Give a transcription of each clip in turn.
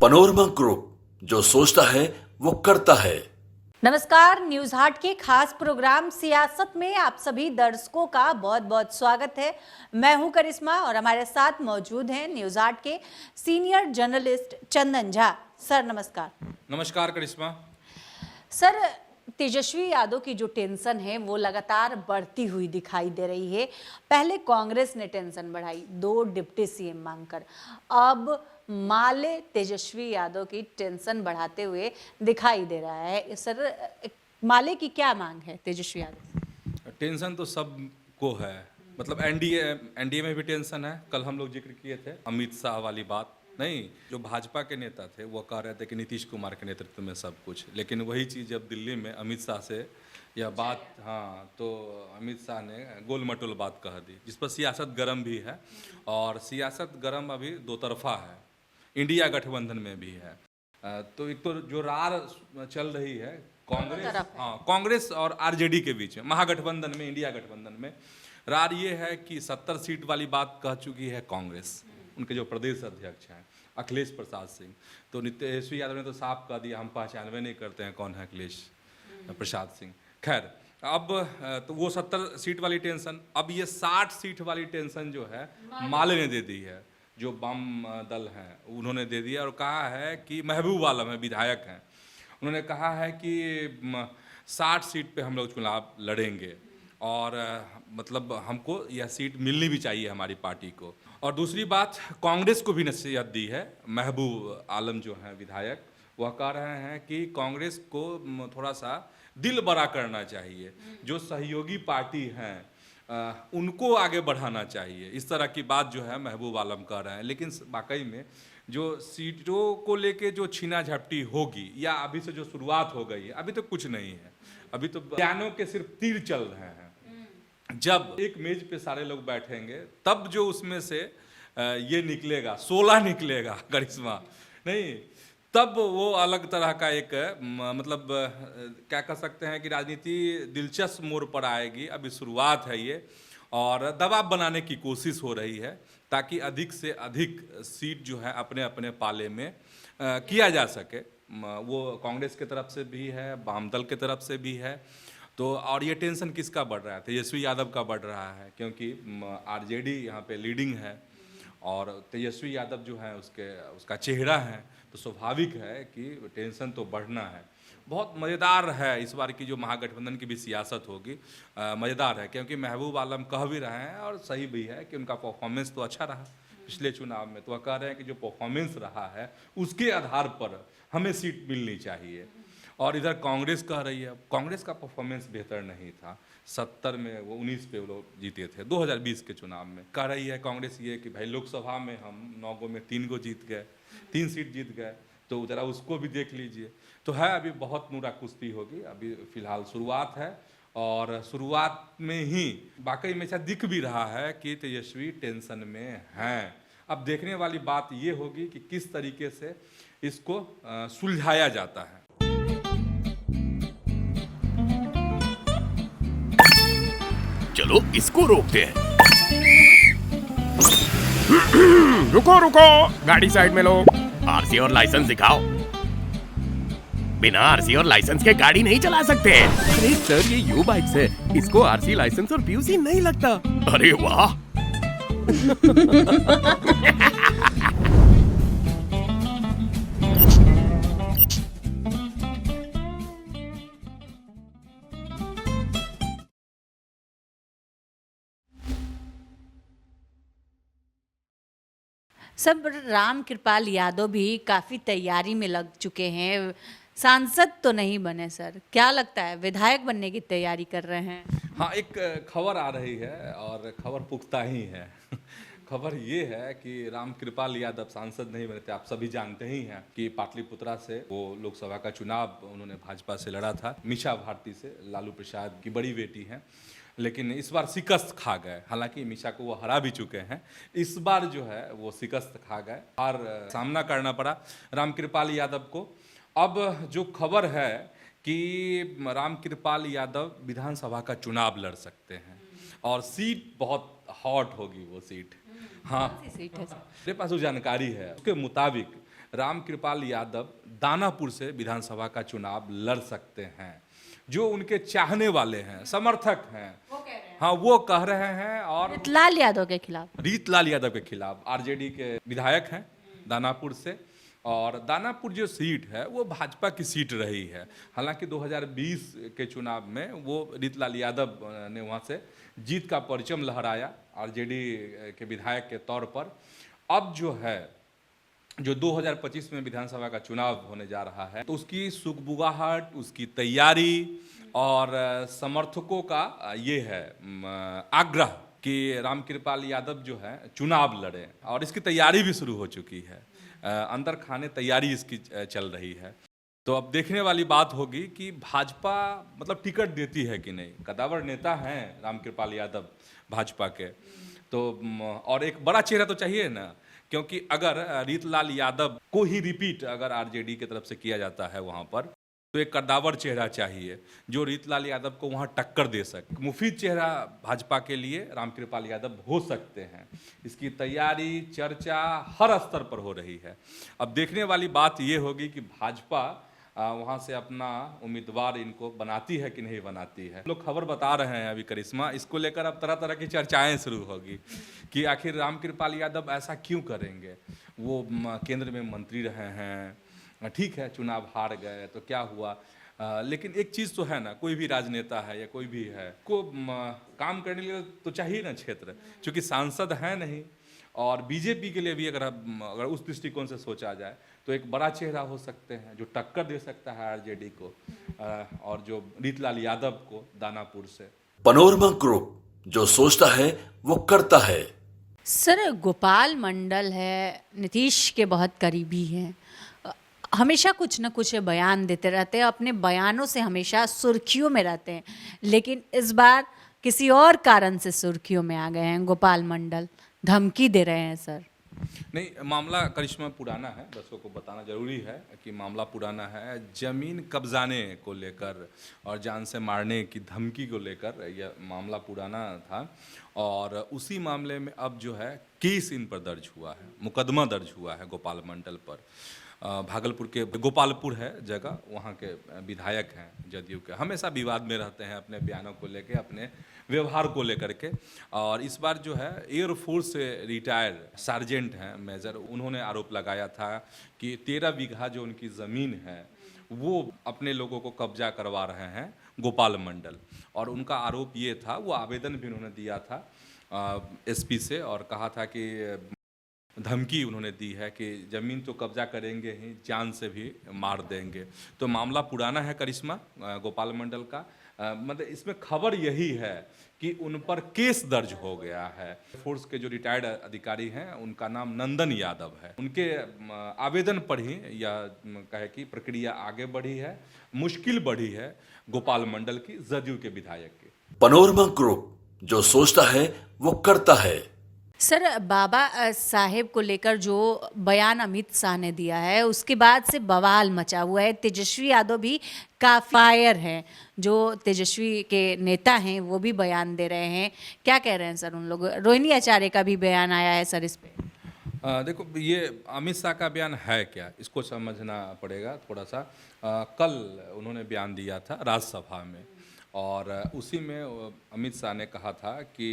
Panorama group, जो सोचता है वो करता है। नमस्कार, न्यूज हाट के खास प्रोग्राम सियासत में आप सभी दर्शकों का बहुत बहुत स्वागत है। मैं हूं करिश्मा और हमारे साथ मौजूद हैं न्यूज हाट के senior journalist Chandan Jha. Sir नमस्कार। नमस्कार करिश्मा। सर, तेजस्वी यादव की जो टेंशन है वो लगातार बढ़ती हुई दिखाई दे रही है। पहले कांग्रेस ने टेंशन बढ़ाई 2 डिप्टी सीएम मांगकर, अब माले तेजस्वी यादव की टेंशन बढ़ाते हुए दिखाई दे रहा है। सर, माले की क्या मांग है तेजस्वी यादव? टेंशन तो सबको है, मतलब एनडीए में भी टेंशन है। कल हम लोग जिक्र किए थे अमित शाह वाली बात, नहीं, जो भाजपा के नेता थे वो कह रहे थे कि नीतीश कुमार के नेतृत्व में सब कुछ, लेकिन वही चीज़ जब दिल्ली में अमित शाह से यह बात, हाँ, तो अमित शाह ने गोल मटोल बात कह दी, जिस पर सियासत गर्म भी है। और सियासत गर्म अभी दो तरफा है, इंडिया गठबंधन में भी है। तो एक तो जो रार चल रही है कांग्रेस, हाँ, कांग्रेस और आरजेडी के बीच में, महागठबंधन में, इंडिया गठबंधन में रार ये है कि 70 सीट वाली बात कह चुकी है कांग्रेस, उनके जो प्रदेश अध्यक्ष हैं अखिलेश प्रसाद सिंह। तो तेजस्वी यादव ने तो साफ कह दिया, हम पहचानवे नहीं करते हैं कौन है अखिलेश प्रसाद सिंह। खैर, अब तो वो 70 सीट वाली टेंशन, अब ये 60 सीट वाली टेंशन जो है माले ने दे दी है, जो वाम दल हैं उन्होंने दे दिया और कहा है कि महबूब आलम है, विधायक हैं, उन्होंने कहा है कि 60 सीट पे हम लोग चुनाव लड़ेंगे और मतलब हमको यह सीट मिलनी भी चाहिए हमारी पार्टी को। और दूसरी बात, कांग्रेस को भी नसीहत दी है। महबूब आलम जो हैं विधायक, वह कह रहे हैं कि कांग्रेस को थोड़ा सा दिल बड़ा करना चाहिए, जो सहयोगी पार्टी हैं उनको आगे बढ़ाना चाहिए। इस तरह की बात जो है महबूब आलम कह रहे हैं। लेकिन वाकई में जो सीटों को लेके जो छीना झपटी होगी या अभी से जो शुरुआत हो गई है, अभी तो कुछ नहीं है, अभी तो बयानों के सिर्फ तीर चल रहे हैं। जब एक मेज पे सारे लोग बैठेंगे तब जो उसमें से ये निकलेगा, 16 निकलेगा करिश्मा, नहीं, तब वो अलग तरह का एक मतलब क्या कह सकते हैं कि राजनीति दिलचस्प मोड़ पर आएगी। अभी शुरुआत है ये, और दबाव बनाने की कोशिश हो रही है ताकि अधिक से अधिक सीट जो है अपने अपने पाले में किया जा सके। वो कांग्रेस की तरफ से भी है, वाम दल की तरफ से भी है। तो और ये टेंशन किसका बढ़ रहा है? तेजस्वी यादव का बढ़ रहा है, क्योंकि आरजेडी यहाँ पे लीडिंग है और तेजस्वी यादव जो है उसका चेहरा है, तो स्वाभाविक है कि टेंशन तो बढ़ना है। बहुत मज़ेदार है इस बार की जो महागठबंधन की भी सियासत होगी, मज़ेदार है, क्योंकि महबूब आलम कह भी रहे हैं और सही भी है कि उनका परफॉर्मेंस तो अच्छा रहा पिछले चुनाव में। तो वह कह रहे हैं कि जो परफॉर्मेंस रहा है उसके आधार पर हमें सीट मिलनी चाहिए। और इधर कांग्रेस कह रही है, कांग्रेस का परफॉर्मेंस बेहतर नहीं था, 70 में वो 19 पे वो लोग जीते थे 2020 के चुनाव में। कह रही है कांग्रेस ये कि भाई लोकसभा में हम 9 गो में 3 गो जीत गए, 3 सीट जीत गए, तो ज़रा उसको भी देख लीजिए। तो है, अभी बहुत नूरा कुश्ती होगी, अभी फिलहाल शुरुआत है और शुरुआत में ही वाकई में ऐसा दिख भी रहा है कि तेजस्वी टेंशन में हैं। अब देखने वाली बात ये होगी कि किस तरीके से इसको सुलझाया जाता है। चलो इसको रोकते हैं। रुको रुको, गाड़ी साइड में लो। आरसी और लाइसेंस दिखाओ। बिना आरसी और लाइसेंस के गाड़ी नहीं चला सकते। अरे सर, ये यू बाइक्स है, इसको आरसी लाइसेंस और पीयूसी नहीं लगता। अरे वाह। सब राम कृपाल यादव भी काफ़ी तैयारी में लग चुके हैं। सांसद तो नहीं बने सर, क्या लगता है विधायक बनने की तैयारी कर रहे हैं? हाँ, एक खबर आ रही है और खबर पुख्ता ही है। खबर ये है कि राम कृपाल यादव सांसद नहीं बने थे। आप सभी जानते ही हैं कि पाटलिपुत्रा से वो लोकसभा का चुनाव उन्होंने भाजपा से लड़ा था, मीसा भारती से, लालू प्रसाद की बड़ी बेटी हैं, लेकिन इस बार शिकस्त खा गए। हालांकि मीसा को वो हरा भी चुके हैं, इस बार जो है वो शिकस्त खा गए और सामना करना पड़ा रामकृपाल यादव को। अब जो खबर है कि रामकृपाल यादव विधानसभा का चुनाव लड़ सकते हैं और सीट बहुत हॉट होगी वो सीट। हाँ, सीट है मेरे पास वो जानकारी है, उसके मुताबिक रामकृपाल यादव दानापुर से विधानसभा का चुनाव लड़ सकते हैं। जो उनके चाहने वाले हैं, समर्थक हैं, हाँ वो कह रहे हैं। और लाल यादव के खिलाफ, रीतलाल यादव के खिलाफ, आरजेडी के विधायक हैं दानापुर से। और दानापुर जो सीट है वो भाजपा की सीट रही है। हालांकि 2020 के चुनाव में वो रीतलाल यादव ने वहाँ से जीत का परचम लहराया आरजेडी के विधायक के तौर पर। अब जो है, जो 2025 में विधानसभा का चुनाव होने जा रहा है, तो उसकी सुगबुगाहट, उसकी तैयारी और समर्थकों का ये है आग्रह कि रामकृपाल यादव जो है चुनाव लड़े, और इसकी तैयारी भी शुरू हो चुकी है। अंदर खाने तैयारी इसकी चल रही है। तो अब देखने वाली बात होगी कि भाजपा मतलब टिकट देती है कि नहीं। कदावर नेता हैं रामकृपाल यादव भाजपा के, तो और एक बड़ा चेहरा तो चाहिए ना, क्योंकि अगर रीतलाल यादव को ही रिपीट अगर आरजेडी की तरफ से किया जाता है वहाँ पर, तो एक कद्दावर चेहरा चाहिए जो रीतलाल यादव को वहाँ टक्कर दे सके। मुफीद चेहरा भाजपा के लिए रामकृपाल यादव हो सकते हैं। इसकी तैयारी, चर्चा हर स्तर पर हो रही है। अब देखने वाली बात ये होगी कि भाजपा वहाँ से अपना उम्मीदवार इनको बनाती है कि नहीं बनाती है। लोग खबर बता रहे हैं अभी करिश्मा, इसको लेकर अब तरह तरह की चर्चाएं शुरू होगी कि आखिर रामकृपाल यादव ऐसा क्यों करेंगे। वो केंद्र में मंत्री रहे हैं, ठीक है चुनाव हार गए तो क्या हुआ, लेकिन एक चीज़ तो है ना, कोई भी राजनेता है या कोई भी है को काम करने के लिए तो चाहिए ना क्षेत्र, क्योंकि सांसद है नहीं। और बीजेपी के लिए भी अगर उस दृष्टिकोण से सोचा जाए तो एक बड़ा चेहरा हो सकते हैं जो टक्कर दे सकता है आरजेडी को और जो रीतलाल यादव को दानापुर से। पनोरमा ग्रुप, जो सोचता है वो करता है। सर गोपाल मंडल है, नीतीश के बहुत करीबी हैं, हमेशा कुछ न कुछ बयान देते रहते हैं, अपने बयानों से हमेशा सुर्खियों में रहते हैं। लेकिन इस बार किसी और कारण से सुर्खियों में आ गए हैं गोपाल मंडल, धमकी दे रहे हैं सर। नहीं, मामला करिश्मा पुराना है, दर्शकों को बताना जरूरी है कि मामला पुराना है। जमीन कब्जाने को लेकर और जान से मारने की धमकी को लेकर यह मामला पुराना था। और उसी मामले में अब जो है केस इन पर दर्ज हुआ है, मुकदमा दर्ज हुआ है गोपाल मंडल पर। भागलपुर के गोपालपुर है जगह, वहाँ के विधायक हैं जदयू के, हमेशा विवाद में रहते हैं अपने बयानों को लेके, अपने व्यवहार को लेकर के। और इस बार जो है एयरफोर्स से रिटायर्ड सार्जेंट हैं, मेजर, उन्होंने आरोप लगाया था कि 13 बीघा जो उनकी ज़मीन है वो अपने लोगों को कब्जा करवा रहे हैं गोपाल मंडल। और उनका आरोप ये था, वो आवेदन भी उन्होंने दिया था एसपी से, और कहा था कि धमकी उन्होंने दी है कि ज़मीन तो कब्जा करेंगे ही, जान से भी मार देंगे। तो मामला पुराना है करिश्मा गोपाल मंडल का। मतलब इसमें खबर यही है कि उन पर केस दर्ज हो गया है। फोर्स के जो रिटायर्ड अधिकारी हैं उनका नाम नंदन यादव है। उनके आवेदन पर ही यह कहे कि प्रक्रिया आगे बढ़ी है, मुश्किल बढ़ी है गोपाल मंडल की, जदयू के विधायक की। पनोरमा ग्रुप, जो सोचता है वो करता है। सर बाबा साहेब को लेकर जो बयान अमित शाह ने दिया है उसके बाद से बवाल मचा हुआ है। तेजस्वी यादव भी काफी फायर हैं, जो तेजस्वी के नेता हैं वो भी बयान दे रहे हैं। क्या कह रहे हैं सर उन लोग? रोहिणी आचार्य का भी बयान आया है सर इस पे। देखो, ये अमित शाह का बयान है क्या, इसको समझना पड़ेगा थोड़ा सा। कल उन्होंने बयान दिया था राज्यसभा में, और उसी में अमित शाह ने कहा था कि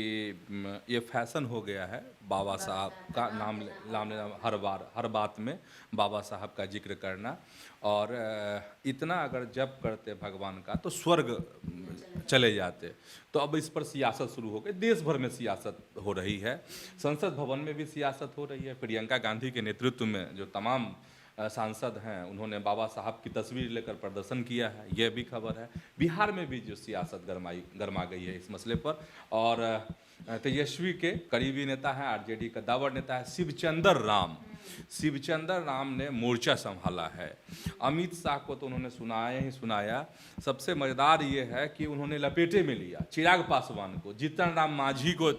ये फैशन हो गया है बाबा साहब का नाम लेना, हर बात में बाबा साहब का जिक्र करना, और इतना अगर जप करते भगवान का तो स्वर्ग चले जाते। तो अब इस पर सियासत शुरू हो गई, देश भर में सियासत हो रही है, संसद भवन में भी सियासत हो रही है। प्रियंका गांधी के नेतृत्व में जो तमाम सांसद हैं उन्होंने बाबा साहब की तस्वीर लेकर प्रदर्शन किया है, यह भी खबर है। बिहार में भी जो सियासत गरमा गई है इस मसले पर। और तेजस्वी के करीबी नेता हैं, आरजेडी का दावर नेता है शिवचंद्र राम ने मोर्चा संभाला है। अमित शाह को तो उन्होंने सुनाया ही सुनाया। सबसे मज़ेदार ये है कि उन्होंने लपेटे में लिया चिराग पासवान को, जीतन राम मांझी को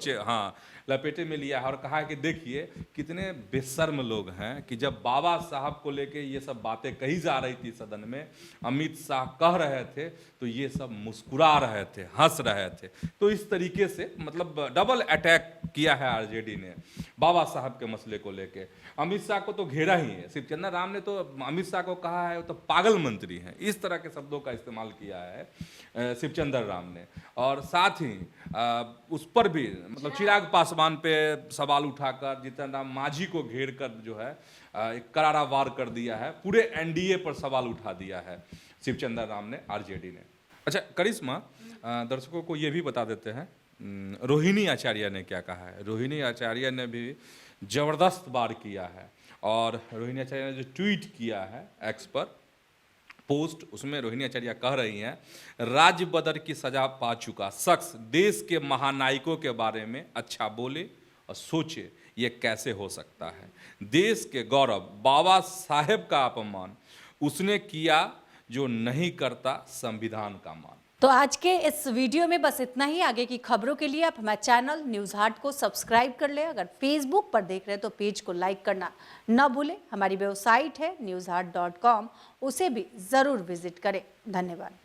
लपेटे में लिया है, और कहा कि देखिए कितने बेशर्म लोग हैं कि जब बाबा साहब को लेके ये सब बातें कही जा रही थी सदन में, अमित शाह कह रहे थे तो ये सब मुस्कुरा रहे थे, हंस रहे थे। तो इस तरीके से मतलब डबल अटैक किया है आरजेडी ने बाबा साहब के मसले को लेके। अमित शाह को तो घेरा ही है। शिवचंद्र राम ने तो अमित शाह को कहा है वो तो पागल मंत्री हैं, इस तरह के शब्दों का इस्तेमाल किया है शिवचंद्र राम ने। और साथ ही उस पर भी मतलब चिराग पासवान पे सवाल उठाकर जीतन राम मांझी को घेर कर जो है एक करारा वार कर दिया है, पूरे एनडीए पर सवाल उठा दिया है शिवचंद्र राम ने, आरजेडी ने। अच्छा करिश्मा, दर्शकों को ये भी बता देते हैं रोहिणी आचार्य ने क्या कहा है। रोहिणी आचार्य ने भी जबरदस्त वार किया है, और रोहिणी आचार्य ने जो ट्वीट किया है एक्स पर पोस्ट, उसमें रोहिणी आचार्य कह रही हैं, राज्य बदर की सजा पा चुका शख्स देश के महानायकों के बारे में अच्छा बोले और सोचे, ये कैसे हो सकता है। देश के गौरव बाबा साहेब का अपमान उसने किया जो नहीं करता संविधान का मान। तो आज के इस वीडियो में बस इतना ही। आगे की खबरों के लिए आप हमारे चैनल न्यूज़ हाट को सब्सक्राइब कर लें। अगर फेसबुक पर देख रहे हैं तो पेज को लाइक करना न भूलें। हमारी वेबसाइट है newsheart.com, उसे भी ज़रूर विजिट करें। धन्यवाद।